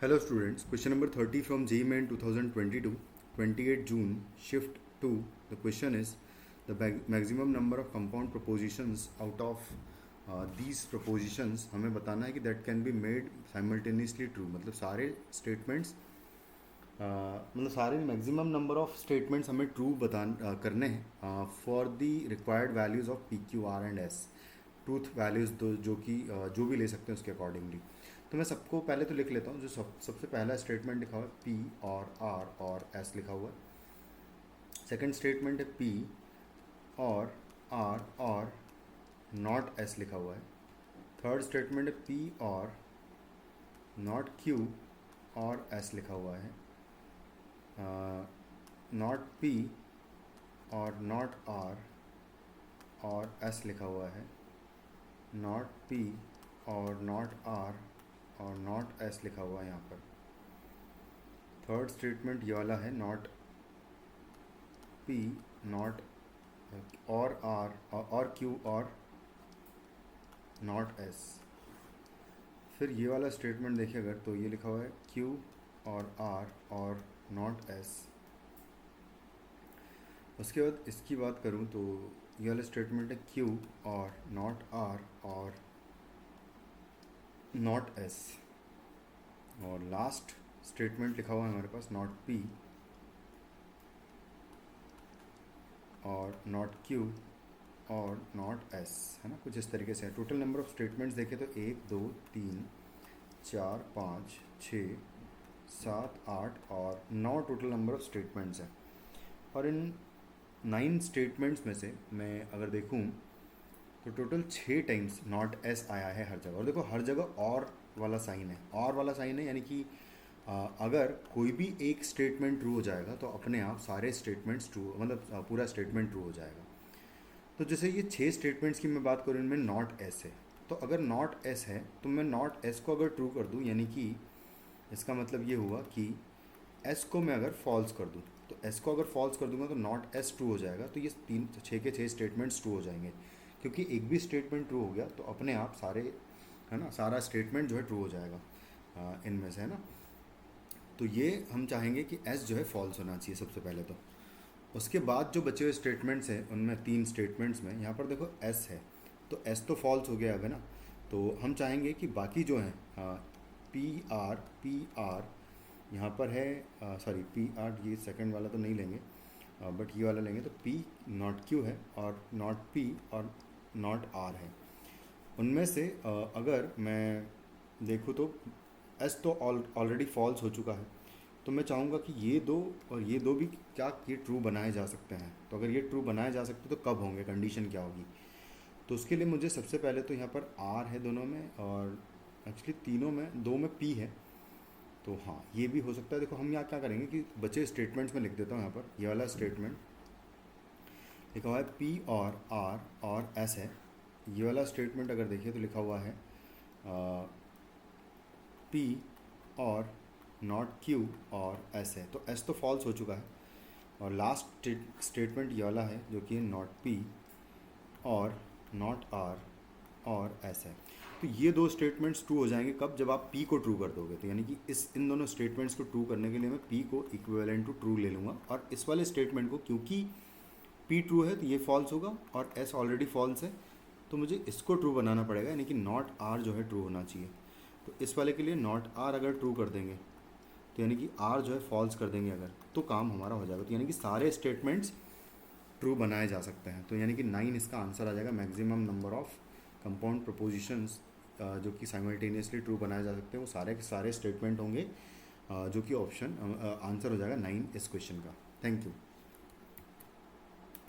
Hello students, question number 30 from JEE Main 2022, 28 June, shift 2. The question is the maximum number of compound propositions out of these propositions हमें बताना है कि that can be made simultaneously true. मतलब सारे statements मतलब सारे maximum number of statements हमें true करने हैं for the required values of P Q R and S truth values जो भी ले सकते हैं उसके अकॉर्डिंगली। तो मैं सबको पहले तो लिख लेता हूँ। जो सबसे पहला स्टेटमेंट लिखा हुआ है पी और एस लिखा हुआ है। सेकंड स्टेटमेंट है पी और नॉट एस लिखा हुआ है। थर्ड स्टेटमेंट है पी और नॉट क्यू और एस लिखा हुआ है। नॉट पी और नॉट आर और एस लिखा हुआ है। नॉट पी और नॉट आर और नॉट एस लिखा हुआ है यहाँ पर। थर्ड स्टेटमेंट ये वाला है नॉट पी नॉट और आर और क्यू और नॉट एस। फिर ये वाला स्टेटमेंट देखिए अगर तो ये लिखा हुआ है क्यू और आर और नॉट एस। उसके बाद इसकी बात करूँ तो ये वाला स्टेटमेंट है क्यू और नॉट आर और नॉट एस। और लास्ट स्टेटमेंट लिखा हुआ है हमारे पास नॉट पी और नॉट क्यू और नॉट एस, है ना। कुछ इस तरीके से है। टोटल नंबर ऑफ स्टेटमेंट्स देखें तो 1 2 3 4 5 6 7 8 और 9 टोटल नंबर ऑफ स्टेटमेंट्स हैं। और इन 9 स्टेटमेंट्स में से मैं अगर देखूं तो टोटल 6 टाइम्स नॉट एस आया है हर जगह। और देखो हर जगह और वाला साइन है, और वाला साइन है, यानी कि अगर कोई भी एक स्टेटमेंट ट्रू हो जाएगा तो अपने आप सारे स्टेटमेंट्स ट्रू, मतलब पूरा स्टेटमेंट ट्रू हो जाएगा। तो जैसे ये 6 स्टेटमेंट्स की मैं बात करूँ, इनमें नॉट एस है। तो अगर नॉट एस है तो मैं नॉट एस को अगर ट्रू कर दूँ, यानी कि इसका मतलब ये हुआ कि एस को मैं अगर फॉल्स कर दूँ, तो एस को अगर फॉल्स कर दूंगा तो नॉट एस ट्रू हो जाएगा। तो ये 6 के 6 स्टेटमेंट्स ट्रू हो जाएंगे, क्योंकि एक भी स्टेटमेंट ट्रू हो गया तो अपने आप सारे, है ना, सारा स्टेटमेंट जो है ट्रू हो जाएगा इनमें से, है ना। तो ये हम चाहेंगे कि एस जो है फॉल्स होना चाहिए सबसे पहले। तो उसके बाद जो बचे हुए स्टेटमेंट्स हैं उनमें 3 स्टेटमेंट्स में यहाँ पर देखो एस है, तो एस तो फॉल्स हो गया अब, है ना। तो हम चाहेंगे कि बाकी जो हैं पी आर यहाँ पर है, सॉरी पी आर, ये सेकंड वाला तो नहीं लेंगे, बट ये वाला लेंगे। तो पी नॉट क्यू है और नॉट पी और नॉट आर है। उनमें से अगर मैं देखूँ तो एस तो ऑलरेडी फॉल्स हो चुका है, तो मैं चाहूँगा कि ये दो और ये दो भी क्या ये ट्रू बनाए जा सकते हैं। तो अगर ये ट्रू बनाए जा सकते तो कब होंगे, कंडीशन क्या होगी। तो उसके लिए मुझे सबसे पहले तो यहाँ पर आर है दोनों में, और एक्चुअली तीनों में, 2 में पी है। तो हाँ, ये भी हो सकता है। देखो हम यहाँ क्या करेंगे कि बचे स्टेटमेंट्स में लिख देता हूँ। यहाँ पर ये वाला स्टेटमेंट लिखा हुआ है पी और आर और एस है। ये वाला स्टेटमेंट अगर देखिए तो लिखा हुआ है पी और नॉट क्यू और एस है। तो एस तो फॉल्स हो चुका है। और लास्ट स्टेटमेंट ये वाला है जो कि नॉट पी और नॉट आर और एस है। तो ये 2 स्टेटमेंट्स ट्रू हो जाएंगे कब, जब आप पी को ट्रू कर दोगे। तो यानी कि इन दोनों स्टेटमेंट्स को ट्रू करने के लिए मैं पी को इक्विवेलेंट टू ट्रू ले लूँगा, और इस वाले स्टेटमेंट को, क्योंकि पी ट्रू है तो ये फॉल्स होगा और एस ऑलरेडी फॉल्स है, तो मुझे इसको ट्रू बनाना पड़ेगा, यानी कि नॉट आर जो है ट्रू होना चाहिए। तो इस वाले के लिए नॉट आर अगर ट्रू कर देंगे तो यानी कि आर जो है फॉल्स कर देंगे अगर, तो काम हमारा हो जाएगा। तो यानी कि सारे स्टेटमेंट्स ट्रू बनाए जा सकते हैं। तो यानी कि 9 इसका आंसर आ जाएगा, maximum number of compound propositions जो कि साइमल्टेनियसली ट्रू बनाए जा सकते हैं, वो सारे के सारे स्टेटमेंट होंगे, जो कि ऑप्शन आंसर हो जाएगा 9 इस क्वेश्चन का। Thank you.